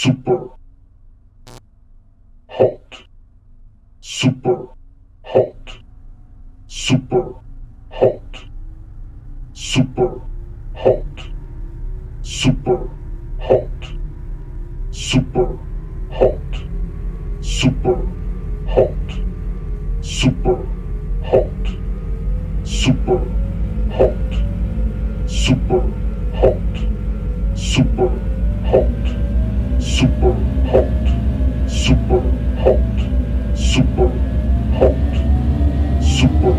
Super hot, super hot, super hot, super hot, super hot, super hot, super hot, super hot, super hot, super hot, super hot, super hot, super hot, super hot, super.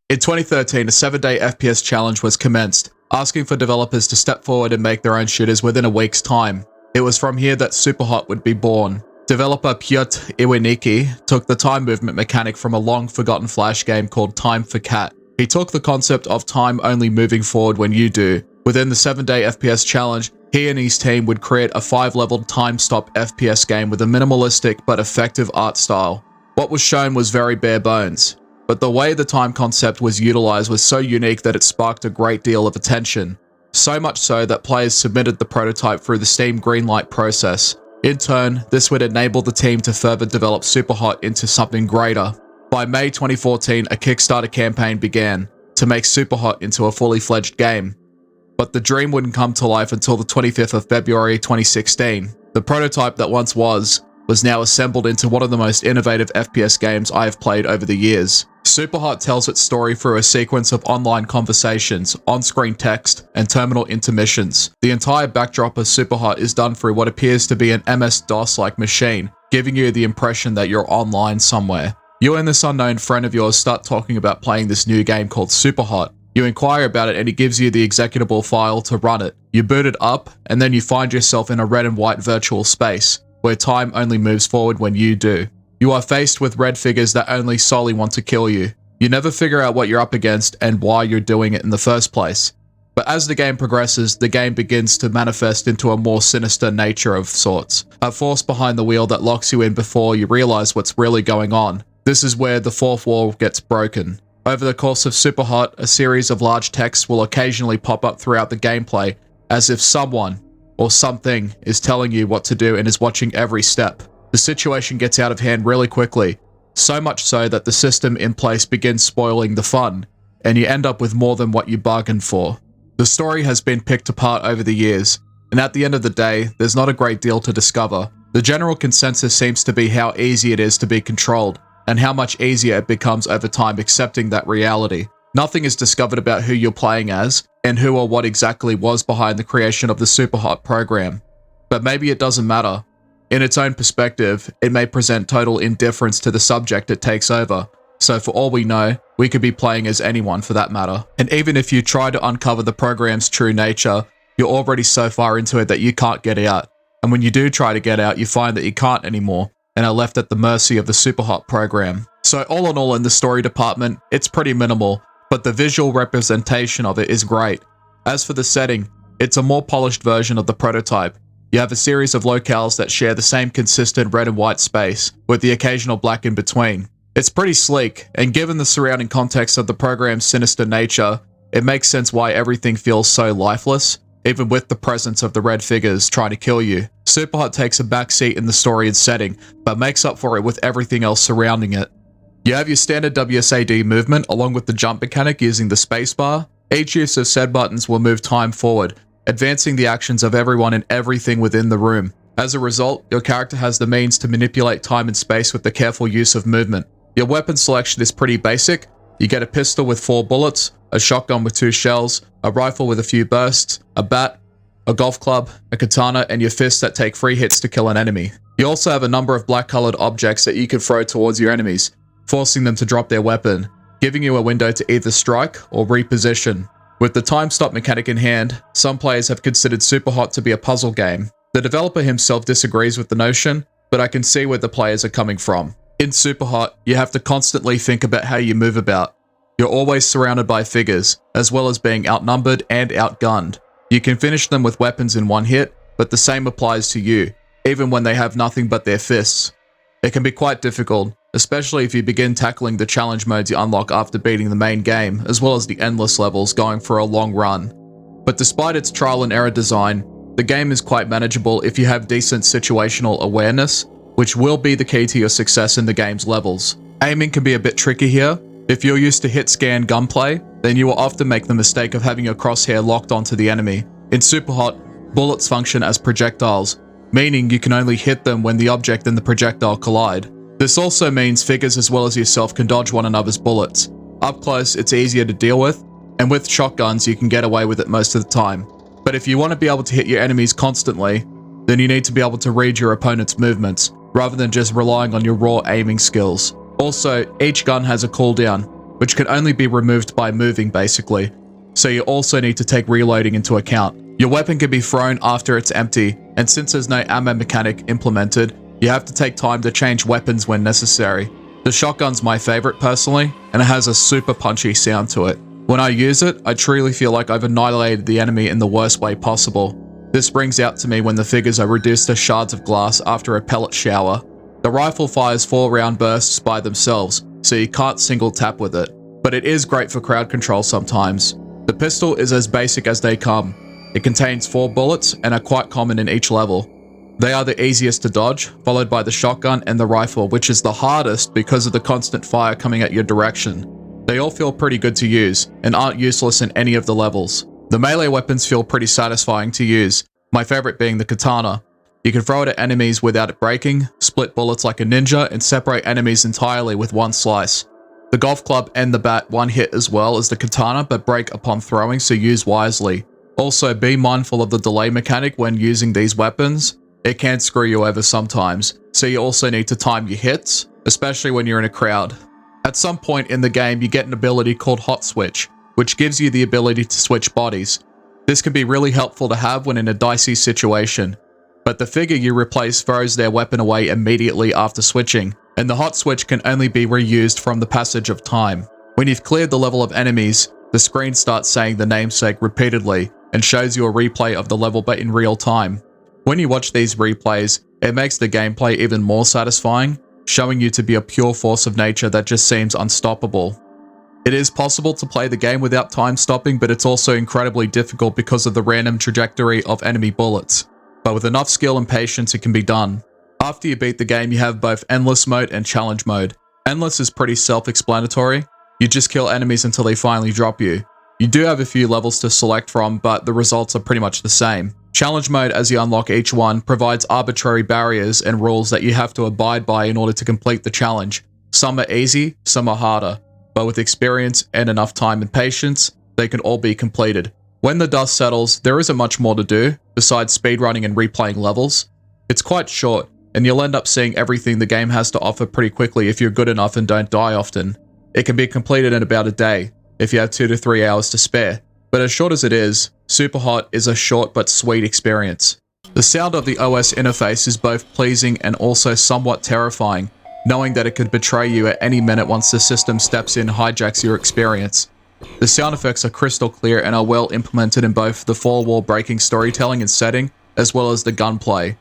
In 2013, a 7-day FPS challenge was commenced, asking for developers to step forward and make their own shooters within a week's time. It was from here that Superhot would be born. Developer Piotr Iwanicki took the time movement mechanic from a long-forgotten Flash game called Time for Cat. He took the concept of time only moving forward when you do. Within the 7-day FPS challenge, he and his team would create a 5-level time-stop FPS game with a minimalistic but effective art style. What was shown was very bare bones, but the way the time concept was utilized was so unique that it sparked a great deal of attention. So much so that players submitted the prototype through the Steam greenlight process. In turn, this would enable the team to further develop Superhot into something greater. By May 2014, a Kickstarter campaign began to make Superhot into a fully fledged game. But the dream wouldn't come to life until the 25th of February 2016. The prototype that once was now assembled into one of the most innovative FPS games I have played over the years. Superhot tells its story through a sequence of online conversations, on-screen text, and terminal intermissions. The entire backdrop of Superhot is done through what appears to be an MS-DOS-like machine, giving you the impression that you're online somewhere. You and this unknown friend of yours start talking about playing this new game called Superhot. You inquire about it and he gives you the executable file to run it. You boot it up, and then you find yourself in a red and white virtual space, where time only moves forward when you do. You are faced with red figures that only solely want to kill you. You never figure out what you're up against and why you're doing it in the first place. But as the game progresses, the game begins to manifest into a more sinister nature of sorts. A force behind the wheel that locks you in before you realize what's really going on. This is where the fourth wall gets broken. Over the course of Superhot, a series of large texts will occasionally pop up throughout the gameplay, as if someone or something is telling you what to do and is watching every step. The situation gets out of hand really quickly, so much so that the system in place begins spoiling the fun, and you end up with more than what you bargained for. The story has been picked apart over the years, and at the end of the day, there's not a great deal to discover. The general consensus seems to be how easy it is to be controlled, and how much easier it becomes over time accepting that reality. Nothing is discovered about who you're playing as, and who or what exactly was behind the creation of the Superhot program. But maybe it doesn't matter. In its own perspective, it may present total indifference to the subject it takes over. So for all we know, we could be playing as anyone for that matter. And even if you try to uncover the program's true nature, you're already so far into it that you can't get out. And when you do try to get out, you find that you can't anymore, and are left at the mercy of the Superhot program. So all in all, in the story department, it's pretty minimal, but the visual representation of it is great. As for the setting, it's a more polished version of the prototype. You have a series of locales that share the same consistent red and white space, with the occasional black in between. It's pretty sleek, and given the surrounding context of the program's sinister nature, it makes sense why everything feels so lifeless, even with the presence of the red figures trying to kill you. Superhot takes a backseat in the story and setting, but makes up for it with everything else surrounding it. You have your standard WSAD movement along with the jump mechanic using the spacebar. Each use of said buttons will move time forward, advancing the actions of everyone and everything within the room. As a result, your character has the means to manipulate time and space with the careful use of movement. Your weapon selection is pretty basic. You get a pistol with 4 bullets, a shotgun with 2 shells, a rifle with a few bursts, a bat, a golf club, a katana, and your fists that take 3 hits to kill an enemy. You also have a number of black-colored objects that you can throw towards your enemies, forcing them to drop their weapon, giving you a window to either strike or reposition. With the time stop mechanic in hand, some players have considered Superhot to be a puzzle game. The developer himself disagrees with the notion, but I can see where the players are coming from. In Superhot, you have to constantly think about how you move about. You're always surrounded by figures, as well as being outnumbered and outgunned. You can finish them with weapons in one hit, but the same applies to you, even when they have nothing but their fists. It can be quite difficult, especially if you begin tackling the challenge modes you unlock after beating the main game, as well as the endless levels going for a long run. But despite its trial and error design, the game is quite manageable if you have decent situational awareness, which will be the key to your success in the game's levels. Aiming can be a bit tricky here. If you're used to hit-scan gunplay, then you will often make the mistake of having your crosshair locked onto the enemy. In Superhot, bullets function as projectiles, meaning you can only hit them when the object and the projectile collide. This also means figures as well as yourself can dodge one another's bullets. Up close, it's easier to deal with, and with shotguns you can get away with it most of the time. But if you want to be able to hit your enemies constantly, then you need to be able to read your opponent's movements, rather than just relying on your raw aiming skills. Also, each gun has a cooldown, which can only be removed by moving basically, so you also need to take reloading into account. Your weapon can be thrown after it's empty, and since there's no ammo mechanic implemented, you have to take time to change weapons when necessary. The shotgun's my favorite personally, and it has a super punchy sound to it. When I use it, I truly feel like I've annihilated the enemy in the worst way possible. This brings out to me when the figures are reduced to shards of glass after a pellet shower. The rifle fires 4 round bursts by themselves, so you can't single tap with it, but it is great for crowd control sometimes. The pistol is as basic as they come. It contains 4 bullets and are quite common in each level. They are the easiest to dodge, followed by the shotgun and the rifle, which is the hardest because of the constant fire coming at your direction. They all feel pretty good to use, and aren't useless in any of the levels. The melee weapons feel pretty satisfying to use, my favorite being the katana. You can throw it at enemies without it breaking, split bullets like a ninja, and separate enemies entirely with one slice. The golf club and the bat one hit as well as the katana, but break upon throwing, so use wisely. Also, be mindful of the delay mechanic when using these weapons. It can screw you over sometimes, so you also need to time your hits, especially when you're in a crowd. At some point in the game, you get an ability called Hot Switch, which gives you the ability to switch bodies. This can be really helpful to have when in a dicey situation, but the figure you replace throws their weapon away immediately after switching, and the hot switch can only be reused from the passage of time. When you've cleared the level of enemies, the screen starts saying the namesake repeatedly and shows you a replay of the level but in real time. When you watch these replays, it makes the gameplay even more satisfying, showing you to be a pure force of nature that just seems unstoppable. It is possible to play the game without time stopping, but it's also incredibly difficult because of the random trajectory of enemy bullets. But with enough skill and patience, it can be done. After you beat the game, you have both Endless Mode and Challenge Mode. Endless is pretty self-explanatory. You just kill enemies until they finally drop you. You do have a few levels to select from, but the results are pretty much the same. Challenge Mode, as you unlock each one, provides arbitrary barriers and rules that you have to abide by in order to complete the challenge. Some are easy, some are harder, but with experience and enough time and patience, they can all be completed. When the dust settles, there isn't much more to do, besides speedrunning and replaying levels. It's quite short, and you'll end up seeing everything the game has to offer pretty quickly if you're good enough and don't die often. It can be completed in about a day, if you have 2 to 3 hours to spare. But as short as it is, Superhot is a short but sweet experience. The sound of the OS interface is both pleasing and also somewhat terrifying, knowing that it could betray you at any minute once the system steps in and hijacks your experience. The sound effects are crystal clear and are well implemented in both the four-wall breaking storytelling and setting, as well as the gunplay.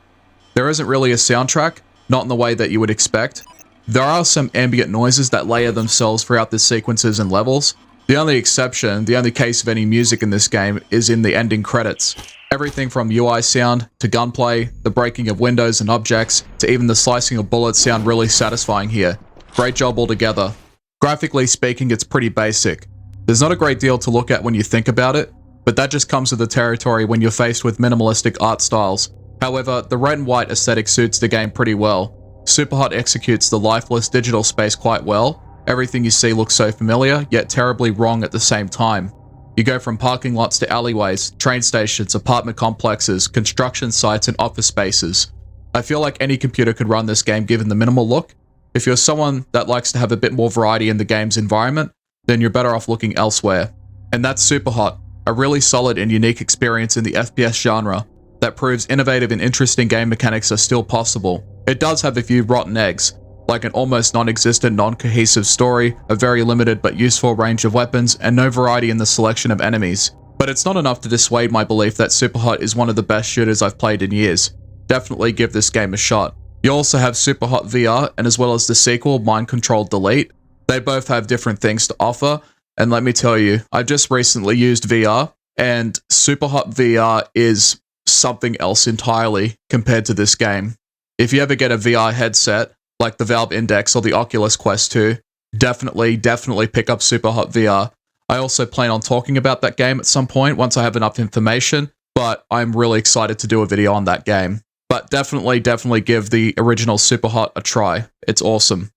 There isn't really a soundtrack, not in the way that you would expect. There are some ambient noises that layer themselves throughout the sequences and levels, The only exception, the only case of any music in this game is in the ending credits. Everything from UI sound, to gunplay, the breaking of windows and objects, to even the slicing of bullets sound really satisfying here. Great job altogether. Graphically speaking, it's pretty basic. There's not a great deal to look at when you think about it, but that just comes with the territory when you're faced with minimalistic art styles. However, the red and white aesthetic suits the game pretty well. Superhot executes the lifeless digital space quite well. Everything you see looks so familiar, yet terribly wrong at the same time. You go from parking lots to alleyways, train stations, apartment complexes, construction sites, and office spaces. I feel like any computer could run this game given the minimal look. If you're someone that likes to have a bit more variety in the game's environment, then you're better off looking elsewhere. And that's Superhot, a really solid and unique experience in the FPS genre that proves innovative and interesting game mechanics are still possible. It does have a few rotten eggs, like an almost non-existent, non-cohesive story, a very limited but useful range of weapons, and no variety in the selection of enemies. But it's not enough to dissuade my belief that Superhot is one of the best shooters I've played in years. Definitely give this game a shot. You also have Superhot VR, and as well as the sequel, Mind Control Delete. They both have different things to offer, and let me tell you, I've just recently used VR, and Superhot VR is something else entirely compared to this game. If you ever get a VR headset, like the Valve Index or the Oculus Quest 2, definitely pick up Superhot VR. I also plan on talking about that game at some point once I have enough information, but I'm really excited to do a video on that game. But definitely give the original Superhot a try. It's awesome.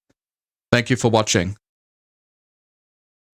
Thank you for watching.